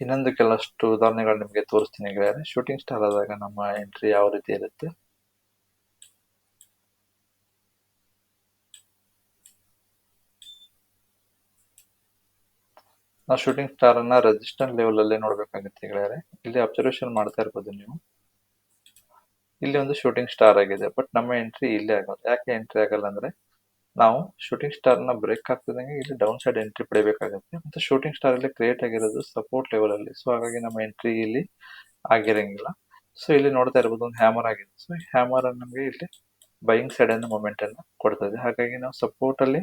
ಇನ್ನೊಂದು ಕೆಲವಷ್ಟು ಉದಾಹರಣೆಗಳು ನಿಮಗೆ ತೋರಿಸ್ತೀನಿ ಗೆಳೆಯರೆ. ಶೂಟಿಂಗ್ ಸ್ಟಾರ್ ಆದಾಗ ನಮ್ಮ ಎಂಟ್ರಿ ಯಾವ ರೀತಿ ಇರುತ್ತೆ. ನಾವು ಶೂಟಿಂಗ್ ಸ್ಟಾರ್ ಅನ್ನ ರೆಸಿಸ್ಟೆಂಟ್ ಲೆವೆಲ್ ಅಲ್ಲಿ ನೋಡ್ಬೇಕಾಗುತ್ತೆ ಗೆಳೆಯರೆ. ಇಲ್ಲಿ ಅಬ್ಸರ್ವೇಷನ್ ಮಾಡ್ತಾ ಇರ್ಬೋದು ನೀವು, ಇಲ್ಲಿ ಒಂದು ಶೂಟಿಂಗ್ ಸ್ಟಾರ್ ಆಗಿದೆ. ಬಟ್ ನಮ್ಮ ಎಂಟ್ರಿ ಇಲ್ಲೇ ಆಗೋದು. ಯಾಕೆ ಎಂಟ್ರಿ ಆಗಲ್ಲ ಅಂದ್ರೆ ನಾವು ಶೂಟಿಂಗ್ ಸ್ಟಾರ್ ನ ಬ್ರೇಕ್ ಆಗ್ತಿದಂಗೆ ಇಲ್ಲಿ ಡೌನ್ ಸೈಡ್ ಎಂಟ್ರಿ ಪಡಿಬೇಕಾಗುತ್ತೆ. ಮತ್ತೆ ಶೂಟಿಂಗ್ ಸ್ಟಾರ್ ಅಲ್ಲಿ ಕ್ರಿಯೇಟ್ ಆಗಿರೋದು ಸಪೋರ್ಟ್ ಲೆವೆಲ್ ಅಲ್ಲಿ. ಸೊ ಹಾಗಾಗಿ ನಮ್ಮ ಎಂಟ್ರಿ ಇಲ್ಲಿ ಆಗಿರಂಗಿಲ್ಲ. ಸೊ ಇಲ್ಲಿ ನೋಡ್ತಾ ಇರ್ಬೋದು ಒಂದು ಹ್ಯಾಮರ್ ಆಗಿದೆ. ಸೊ ಹ್ಯಾಮರ್ ನಮಗೆ ಇಲ್ಲಿ ಬೈಯಿಂಗ್ ಸೈಡ್ ಅನ್ನು ಮೂಮೆಂಟ್ ಅನ್ನ ಕೊಡ್ತದೆ. ಹಾಗಾಗಿ ನಾವು ಸಪೋರ್ಟ್ ಅಲ್ಲಿ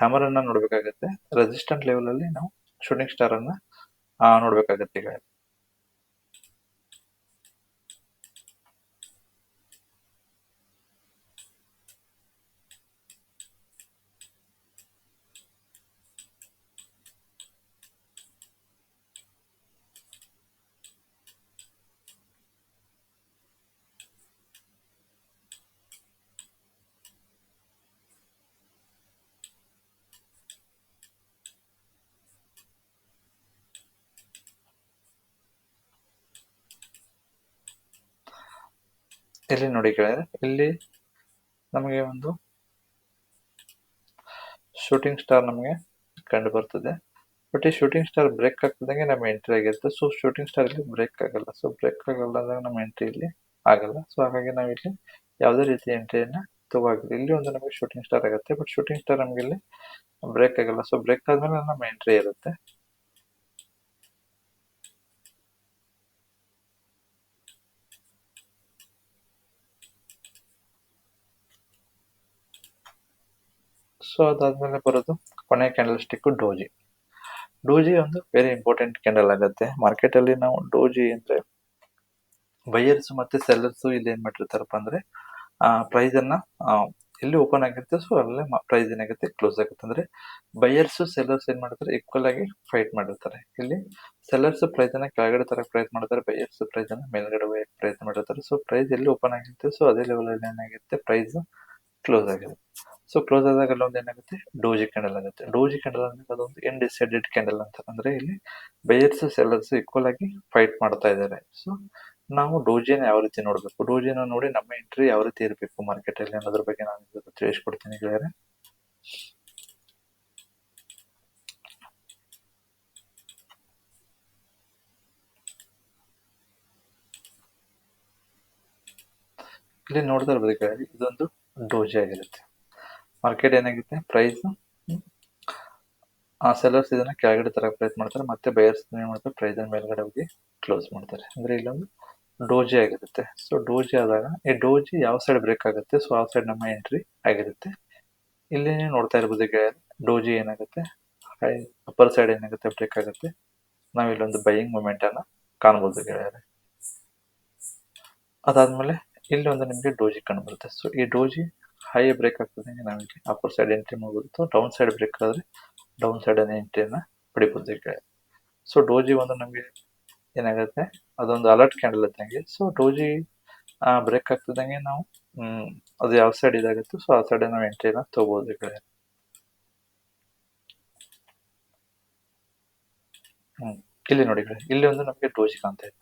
ಹ್ಯಾಮರ್ ಅನ್ನ ನೋಡ್ಬೇಕಾಗತ್ತೆ. ರೆಸಿಸ್ಟೆಂಟ್ ಲೆವೆಲ್ ಅಲ್ಲಿ ನಾವು ಶೂಟಿಂಗ್ ಸ್ಟಾರ್ ಅನ್ನ ನೋಡ್ಬೇಕಾಗತ್ತೆ ಈಗ. ಇಲ್ಲಿ ನೋಡಿ ಗೆಳೆಯರೆ, ಇಲ್ಲಿ ನಮಗೆ ಒಂದು ಶೂಟಿಂಗ್ ಸ್ಟಾರ್ ನಮಗೆ ಕಂಡು ಬರ್ತದೆ. ಬಟ್ ಈ ಶೂಟಿಂಗ್ ಸ್ಟಾರ್ ಬ್ರೇಕ್ ಆಗ್ತಿದಂಗೆ ನಮ್ಮ ಎಂಟ್ರಿ ಆಗಿರುತ್ತೆ. ಸೊ ಶೂಟಿಂಗ್ ಸ್ಟಾರ್ ಇಲ್ಲಿ ಬ್ರೇಕ್ ಆಗಲ್ಲ. ಸೊ ಬ್ರೇಕ್ ಆಗಲ್ಲ ಅಂದಾಗ ನಮ್ಮ ಎಂಟ್ರಿ ಇಲ್ಲಿ ಆಗಲ್ಲ. ಸೊ ಹಾಗಾಗಿ ನಾವಿಲ್ಲಿ ಯಾವುದೇ ರೀತಿ ಎಂಟ್ರಿಯನ್ನ ತಗೋಗಿಲ್ಲ. ಇಲ್ಲಿ ಒಂದು ನಮಗೆ ಶೂಟಿಂಗ್ ಸ್ಟಾರ್ ಆಗುತ್ತೆ, ಬಟ್ ಶೂಟಿಂಗ್ ಸ್ಟಾರ್ ನಮಗೆ ಇಲ್ಲಿ ಬ್ರೇಕ್ ಆಗಲ್ಲ. ಸೊ ಬ್ರೇಕ್ ಆದ್ಮೇಲೆ ನಮ್ಮ ಎಂಟ್ರಿ ಇರುತ್ತೆ. ಸೊ ಅದಾದ್ಮೇಲೆ ಬರೋದು ಕೊನೆಯ ಕ್ಯಾಂಡಲ್ ಸ್ಟಿಕ್ ಡೋಜಿ. ಡೋಜಿ ಒಂದು ವೆರಿ ಇಂಪಾರ್ಟೆಂಟ್ ಕ್ಯಾಂಡಲ್ ಆಗುತ್ತೆ ಮಾರ್ಕೆಟ್ ಅಲ್ಲಿ. ನಾವು ಡೋಜಿ ಅಂದ್ರೆ ಬೈಯರ್ಸ್ ಮತ್ತೆ ಸೆಲ್ಲರ್ಸ್ ಇಲ್ಲಿ ಏನ್ ಮಾಡಿರ್ತಾರಪ್ಪ ಅಂದ್ರೆ ಪ್ರೈಸ್ ಅನ್ನ ಎಲ್ಲಿ ಓಪನ್ ಆಗಿರುತ್ತೆ ಸೊ ಅಲ್ಲೇ ಪ್ರೈಸ್ ಏನಾಗುತ್ತೆ ಕ್ಲೋಸ್ ಆಗುತ್ತೆ. ಅಂದ್ರೆ ಬೈಯರ್ಸ್ ಸೆಲ್ಲರ್ಸ್ ಏನ್ ಮಾಡ್ತಾರೆ ಈಕ್ವಲ್ ಆಗಿ ಫೈಟ್ ಮಾಡಿರ್ತಾರೆ. ಇಲ್ಲಿ ಸೆಲ್ಲರ್ಸ್ ಪ್ರೈಸ್ ಅನ್ನ ಕೆಳಗಡೆ ತರ ಪ್ರಯತ್ನ ಮಾಡ್ತಾರೆ, ಬೈಯರ್ಸ್ ಪ್ರೈಸ್ ಅನ್ನ ಮೇಲ್ಗಡೆ ಪ್ರಯತ್ನ ಮಾಡಿರ್ತಾರೆ. ಸೊ ಪ್ರೈಸ್ ಎಲ್ಲಿ ಓಪನ್ ಆಗಿರುತ್ತೆ ಸೊ ಅದೇ ಲೆವೆಲ್ ಅಲ್ಲಿ ಏನಾಗಿರುತ್ತೆ ಪ್ರೈಸ್ ಕ್ಲೋಸ್ ಆಗಿದೆ. ಸೊ ಕ್ಲೋಸ್ ಆದಾಗ ಅಲ್ಲೊಂದು ಏನಾಗುತ್ತೆ ಡೋಜಿ ಕ್ಯಾಂಡಲ್ ಆಗುತ್ತೆ. ಡೋಜಿ ಕ್ಯಾಂಡಲ್ ಅಂದ್ರೆ ಅದೊಂದು ಇನ್ಡಿಸೈಡೆಡ್ ಕ್ಯಾಂಡಲ್ ಅಂತ. ಅಂದ್ರೆ ಇಲ್ಲಿ ಬೈಯರ್ಸ್ ಸೆಲ್ಲರ್ಸ್ ಈಕ್ವಲ್ ಆಗಿ ಫೈಟ್ ಮಾಡ್ತಾ ಇದ್ದಾರೆ. ಸೊ ನಾವು ಡೋಜಿನ ಯಾವ ರೀತಿ ನೋಡ್ಬೇಕು, ಡೋಜಿನ ನೋಡಿ ನಮ್ಮ ಎಂಟ್ರಿ ಯಾವ ರೀತಿ ಇರಬೇಕು ಮಾರ್ಕೆಟ್ ಅಲ್ಲಿ ಅನ್ನೋದ್ರ ಬಗ್ಗೆ ನಾನು ತಿಳಿಸ್ಕೊಡ್ತೀನಿ ಗೆಳೆಯರೆ. ಇಲ್ಲಿ ನೋಡ್ತಾ ಇರ್ಬೋದು ಗೆಳೆಯರೆ, ಇದೊಂದು ಡೋಜಿ ಆಗಿರುತ್ತೆ. ಮಾರ್ಕೆಟ್ ಏನಾಗುತ್ತೆ ಪ್ರೈಸ್ ಸೆಲ್ಲರ್ಸ್ ಇದನ್ನ ಕೆಳಗಡೆ ತರ ಪ್ರೈಸ್ ಮಾಡ್ತಾರೆ, ಮತ್ತೆ ಬೈಯರ್ಸ್ ಏನ್ ಮಾಡ್ತಾರೆ ಪ್ರೈಸ್ ಮೇಲ್ಗಡೆ ಹೋಗಿ ಕ್ಲೋಸ್ ಮಾಡ್ತಾರೆ. ಅಂದ್ರೆ ಇಲ್ಲೊಂದು ಡೋಜಿ ಆಗಿರುತ್ತೆ. ಸೊ ಡೋಜಿ ಆದಾಗ ಈ ಡೋಜಿ ಯಾವ ಸೈಡ್ ಬ್ರೇಕ್ ಆಗುತ್ತೆ ಸೊ ಆ ಸೈಡ್ ನಮ್ಮ ಎಂಟ್ರಿ ಆಗಿರುತ್ತೆ. ಇಲ್ಲಿ ನೀವು ನೋಡ್ತಾ ಇರ್ಬೋದು ಗೆಳೆಯರೆ, ಡೋಜಿ ಏನಾಗುತ್ತೆ ಹೈ ಅಪ್ಪರ್ ಸೈಡ್ ಏನಾಗುತ್ತೆ ಬ್ರೇಕ್ ಆಗುತ್ತೆ. ನಾವು ಇಲ್ಲೊಂದು ಬೈಯಿಂಗ್ ಮೂಮೆಂಟ್ ಅನ್ನ ಕಾಣ್ಬೋದು ಗೆಳೆಯರೆ. ಅದಾದ್ಮೇಲೆ ಇಲ್ಲಿ ಒಂದು ನಿಮಗೆ ಡೋಜಿ ಕಂಡು ಬರುತ್ತೆ. ಸೊ ಈ ಡೋಜಿ ಹೈ ಬ್ರೇಕ್ ಆಗ್ತದೆ ನಾವಿಲ್ಲಿ ಅಪ್ಪರ್ ಸೈಡ್ ಎಂಟ್ರಿ ಮಾಡ್ಬೋದು. ಡೌನ್ ಸೈಡ್ ಬ್ರೇಕ್ ಆದ್ರೆ ಡೌನ್ ಸೈಡ್ ಎಂಟ್ರಿಯನ್ನ ಪಡಿಬೋದು ಗೆಳೆಯರೆ. ಸೊ ಡೋಜಿ ಒಂದು ನಮಗೆ ಏನಾಗುತ್ತೆ ಅದೊಂದು ಅಲರ್ಟ್ ಕ್ಯಾಂಡಲ್ ಇದ್ದಂಗೆ. ಸೊ ಡೋಜಿ ಬ್ರೇಕ್ ಆಗ್ತಿದ್ದಂಗೆ ನಾವು ಅದು ಯಾವ ಸೈಡ್ ಇದಾಗುತ್ತೆ ಸೊ ಆ ಸೈಡ್ ನಾವು ಎಂಟ್ರಿನ ತಗೋಬಹುದು ಗೆಳೆಯರೆ. ಇಲ್ಲಿ ನೋಡಿ ಇಲ್ಲಿ ಒಂದು ನಮಗೆ ಡೋಜಿ ಕಾಣ್ತಾ ಇದೆ.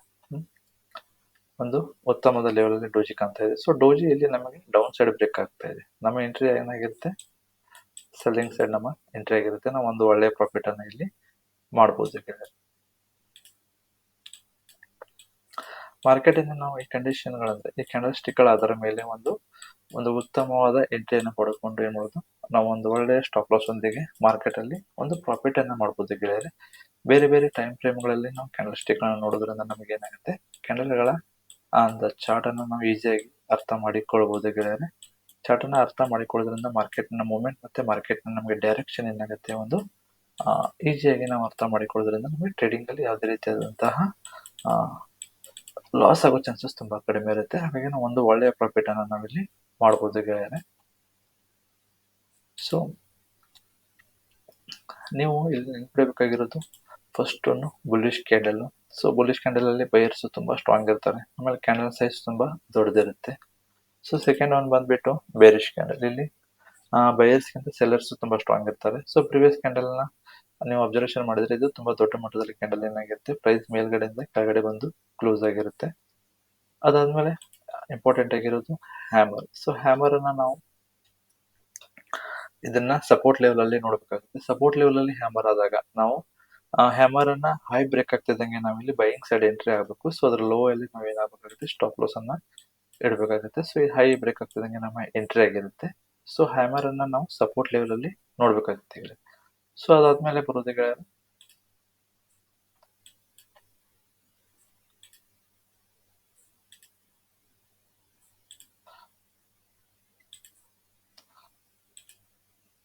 ಒಂದು ಉತ್ತಮದ ಲೆವೆಲ್ ಅಲ್ಲಿ ಡೋಜಿ ಕಾಣ್ತಾ ಇದೆ. ಸೊ ಡೋಜಿ ಇಲ್ಲಿ ನಮಗೆ ಡೌನ್ ಸೈಡ್ ಬ್ರೇಕ್ ಆಗ್ತಾ ಇದೆ. ನಮ್ಮ ಎಂಟ್ರಿ ಏನಾಗಿರುತ್ತೆ ಸೆಲ್ಲಿಂಗ್ ಸೈಡ್ ನಮ್ಮ ಎಂಟ್ರಿ ಆಗಿರುತ್ತೆ. ನಾವು ಒಂದು ಒಳ್ಳೆಯ ಪ್ರಾಫಿಟ್ ಅನ್ನ ಇಲ್ಲಿ ಮಾಡಬಹುದು ಗೆಳೆಯರೆ. ಮಾರ್ಕೆಟ್ ಇಂದ ನಾವು ಈ ಕಂಡೀಷನ್ ಗಳಂದ್ರೆ ಈ ಕ್ಯಾಂಡಲ್ ಸ್ಟಿಕ್ ಗಳ ಅದರ ಮೇಲೆ ಒಂದು ಉತ್ತಮವಾದ ಎಂಟ್ರಿಯನ್ನು ಪಡೆದುಕೊಂಡು ಏನ್ ಮಾಡೋದು ನಾವು ಒಂದು ಒಳ್ಳೆಯ ಸ್ಟಾಪ್ ಲಾಸ್ ಒಂದಿಗೆ ಮಾರ್ಕೆಟ್ ಅಲ್ಲಿ ಒಂದು ಪ್ರಾಫಿಟ್ ಅನ್ನ ಮಾಡಬಹುದು ಗೆಳೆಯರೆ. ಬೇರೆ ಬೇರೆ ಟೈಮ್ ಫ್ರೇಮ್ ಗಳಲ್ಲಿ ನಾವು ಕ್ಯಾಂಡಲ್ ಸ್ಟಿಕ್ ಗಳನ್ನ ನೋಡೋದ್ರಿಂದ ನಮಗೆ ಏನಾಗುತ್ತೆ ಕ್ಯಾಂಡಲ್ ಗಳ ಚಾರ್ಟ್ ಅನ್ನು ನಾವು ಈಸಿಯಾಗಿ ಅರ್ಥ ಮಾಡಿಕೊಳ್ಳಬಹುದು ಗೆಳೆಯರೆ. ಚಾರ್ಟ್ ಅನ್ನ ಅರ್ಥ ಮಾಡಿಕೊಳ್ಳೋದ್ರಿಂದ ಮಾರ್ಕೆಟ್ ನ ಮೂವ್ಮೆಂಟ್ ಮತ್ತೆ ಮಾರ್ಕೆಟ್ ನ ನಮಗೆ ಡೈರೆಕ್ಷನ್ ಏನಾಗುತ್ತೆ ಒಂದು ಈಸಿಯಾಗಿ ನಾವು ಅರ್ಥ ಮಾಡಿಕೊಳ್ಳೋದ್ರಿಂದ ನಮಗೆ ಟ್ರೇಡಿಂಗ್ ಅಲ್ಲಿ ಯಾವುದೇ ರೀತಿಯಾದಂತಹ ಲಾಸ್ ಆಗೋ ಚಾನ್ಸಸ್ ತುಂಬಾ ಕಡಿಮೆ ಇರುತ್ತೆ. ಹಾಗಾಗಿ ನಾವು ಒಂದು ಒಳ್ಳೆಯ ಪ್ರಾಫಿಟ್ ಅನ್ನ ನಾವಿಲ್ಲಿ ಮಾಡಬಹುದು ಗೆಳೆಯರೆ. ಸೊ ನೀವು ಇಲ್ಲಿ ನೆನ್ಪಿಡಬೇಕಾಗಿರೋದು ಫಸ್ಟ್ ಒಂದು bullish candle. So bullish candle ಅಲ್ಲಿ ಬೈಯರ್ಸ್ ತುಂಬಾ ಸ್ಟ್ರಾಂಗ್ ಇರ್ತಾರೆ, ಆಮೇಲೆ ಕ್ಯಾಂಡಲ್ ಸೈಜ್ ತುಂಬಾ ದೊಡ್ಡದಿರುತ್ತೆ. ಸೊ ಸೆಕೆಂಡ್ ಒನ್ ಬಂದ್ಬಿಟ್ಟು ಬೇರಿಶ್ ಕ್ಯಾಂಡಲ್. ಇಲ್ಲಿ ಬೈಯರ್ಸ್ ಗಿಂತ ಸೆಲ್ಲರ್ಸ್ ತುಂಬಾ ಸ್ಟ್ರಾಂಗ್ ಇರ್ತಾರೆ. ಸೊ ಪ್ರಿವಿಯಸ್ ಕ್ಯಾಂಡಲ್ ನ ನೀವು ಅಬ್ಸರ್ವೇಷನ್ ಮಾಡಿದ್ರೆ ಇದು ತುಂಬಾ ದೊಡ್ಡ ಮಟ್ಟದಲ್ಲಿ ಕ್ಯಾಂಡಲ್ ಏನಾಗಿರುತ್ತೆ ಪ್ರೈಸ್ ಮೇಲ್ಗಡೆಯಿಂದ ಕೆಳಗಡೆ ಬಂದು ಕ್ಲೋಸ್ ಆಗಿರುತ್ತೆ. ಅದಾದ್ಮೇಲೆ ಇಂಪಾರ್ಟೆಂಟ್ ಆಗಿರೋದು ಹ್ಯಾಮರ್. ಸೊ ಹ್ಯಾಮರ್ ಅನ್ನ ನಾವು ಇದನ್ನ ಸಪೋರ್ಟ್ ಲೆವೆಲ್ ಅಲ್ಲಿ ನೋಡ್ಬೇಕಾಗುತ್ತೆ. ಸಪೋರ್ಟ್ ಲೆವೆಲ್ ಅಲ್ಲಿ ಹ್ಯಾಮರ್ ಆದಾಗ ನಾವು ಹ್ಯಾಮರ್ ಅನ್ನ ಹೈ ಬ್ರೇಕ್ ಆಗ್ತಿದ್ದಂಗೆ ನಾವಿಲ್ಲಿ ಬೈಯಿಂಗ್ ಸೈಡ್ ಎಂಟ್ರಿ ಆಗಬೇಕು. ಸೊ ಅದ್ರ ಲೋ ಅಲ್ಲಿ ನಾವ್ ಏನಾಗಬೇಕಾಗುತ್ತೆ ಸ್ಟಾಪ್ ಲಾಸ್ ಅನ್ನ ಇಡಬೇಕಾಗುತ್ತೆ. ಸೊ ಈ ಹೈ ಬ್ರೇಕ್ ಆಗ್ತಿದ್ದಂಗೆ ನಮ್ಮ ಎಂಟ್ರಿ ಆಗಿರುತ್ತೆ. ಸೊ ಹ್ಯಾಮರ್ ಅನ್ನ ನಾವು ಸಪೋರ್ಟ್ ಲೆವೆಲ್ ಅಲ್ಲಿ ನೋಡ್ಬೇಕಾಗುತ್ತೆ. ಸೊ ಅದಾದ್ಮೇಲೆ ಬರೋದೇ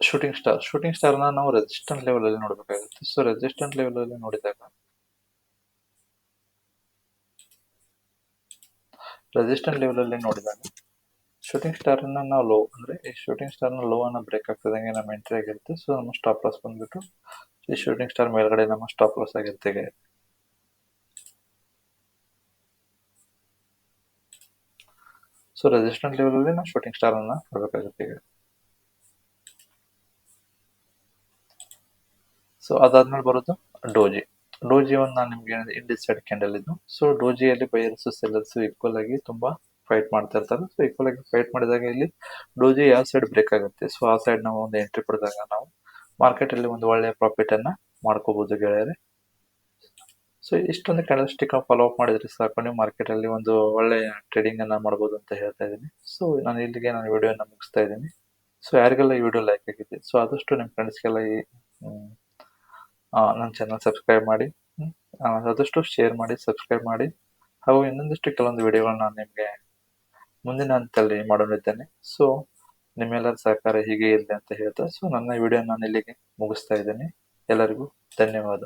ಶೂಟಿಂಗ್ ಸ್ಟಾರ್. ಶೂಟಿಂಗ್ ಸ್ಟಾರ್ ನ ನಾವು ರೆಸಿಸ್ಟೆಂಟ್ ಲೆವೆಲ್ ಅಲ್ಲಿ ನೋಡ್ಬೇಕಾಗುತ್ತೆ. ಸೊ ರೆಸಿಸ್ಟೆಂಟ್ ಲೆವೆಲ್ ಅಲ್ಲಿ ನೋಡಿದಾಗ ಶೂಟಿಂಗ್ ಸ್ಟಾರ್ ಅನ್ನ ನಾವು ಲೋ ಅಂದ್ರೆ ಈ ಶೂಟಿಂಗ್ ಸ್ಟಾರ್ ನ ಲೋ ಅನ್ನ ಬ್ರೇಕ್ ಆಗ್ತದಂಗೆ ನಮ್ಮ ಎಂಟ್ರಿ ಆಗಿರುತ್ತೆ. ಸೊ ನಮ್ಮ ಸ್ಟಾಪ್ ಲಾಸ್ ಬಂದ್ಬಿಟ್ಟು ಈ ಶೂಟಿಂಗ್ ಸ್ಟಾರ್ ಮೇಲ್ಗಡೆ ನಮ್ಮ ಸ್ಟಾಪ್ ಲಾಸ್ ಆಗಿರುತ್ತೆ. ಸೊ ರೆಸಿಸ್ಟೆಂಟ್ ಲೆವೆಲ್ ಅಲ್ಲಿ ನಾವು ಶೂಟಿಂಗ್ ಸ್ಟಾರ್ ಅನ್ನ ನೋಡ್ಬೇಕಾಗುತ್ತೆ. ಸೊ ಅದಾದ್ಮೇಲೆ ಬರೋದು ಡೋಜಿ. ಡೋಜಿ ಒಂದು ನಾನು ನಿಮ್ಗೆ ಇನ್ಡಿಸೈಡ್ ಕ್ಯಾಂಡಲ್ ಇದು. ಸೊ ಡೋಜಿಯಲ್ಲಿ ಬೈಯರ್ಸ್ ಸೆಲ್ಲರ್ಸ್ ಈಕ್ವಲ್ ಆಗಿ ತುಂಬಾ ಫೈಟ್ ಮಾಡ್ತಾ ಇರ್ತಾರೆ. ಸೊ ಈಕ್ವಲ್ ಆಗಿ ಫೈಟ್ ಮಾಡಿದಾಗ ಇಲ್ಲಿ ಡೋಜಿ ಯಾವ ಸೈಡ್ ಬ್ರೇಕ್ ಆಗುತ್ತೆ, ಸೊ ಆ ಸೈಡ್ ನಾವು ಒಂದು ಎಂಟ್ರಿ ಪಡೆದಾಗ ನಾವು ಮಾರ್ಕೆಟ್ ಅಲ್ಲಿ ಒಂದು ಒಳ್ಳೆಯ ಪ್ರಾಫಿಟ್ ಅನ್ನ ಮಾಡ್ಕೋಬಹುದು ಗೆಳೆಯರೆ. ಸೊ ಇಷ್ಟೊಂದು ಕ್ಯಾಂಡಲ್ಸ್ಟಿಕ್ ಫಾಲೋ ಅಪ್ ಮಾಡಿದ್ರೆ ಸಾಕು, ನೀವು ಮಾರ್ಕೆಟ್ ಅಲ್ಲಿ ಒಂದು ಒಳ್ಳೆಯ ಟ್ರೇಡಿಂಗ್ ಅನ್ನ ಮಾಡಬಹುದು ಅಂತ ಹೇಳ್ತಾ ಇದ್ದೀನಿ. ಸೊ ನಾನು ಇಲ್ಲಿಗೆ ನಾನು ವಿಡಿಯೋನ ಮುಗಿಸ್ತಾ ಇದ್ದೀನಿ. ಸೊ ಯಾರಿಗೆಲ್ಲ ಈ ವಿಡಿಯೋ ಲೈಕ್ ಆಗಿದೆ, ಸೊ ಆದಷ್ಟು ನಿಮ್ಮ ಫ್ರೆಂಡ್ಸ್ಗೆಲ್ಲ ಈ ನನ್ನ ಚಾನಲ್ ಸಬ್ಸ್ಕ್ರೈಬ್ ಮಾಡಿ, ಆದಷ್ಟು ಶೇರ್ ಮಾಡಿ, ಸಬ್ಸ್ಕ್ರೈಬ್ ಮಾಡಿ. ಹಾಗೂ ಇನ್ನೊಂದಿಷ್ಟು ಕೆಲವೊಂದು ವಿಡಿಯೋಗಳನ್ನ ನಾನು ನಿಮಗೆ ಮುಂದಿನ ಹಂತದಲ್ಲಿ ಮಾಡಲಿದ್ದೇನೆ. ಸೊ ನಿಮ್ಮೆಲ್ಲರ ಸಹಕಾರ ಹೀಗೆ ಇರಲಿ ಅಂತ ಹೇಳ್ತಾ, ಸೊ ನನ್ನ ವಿಡಿಯೋ ನಾನು ಇಲ್ಲಿಗೆ ಮುಗಿಸ್ತಾ ಇದ್ದೀನಿ. ಎಲ್ಲರಿಗೂ ಧನ್ಯವಾದ.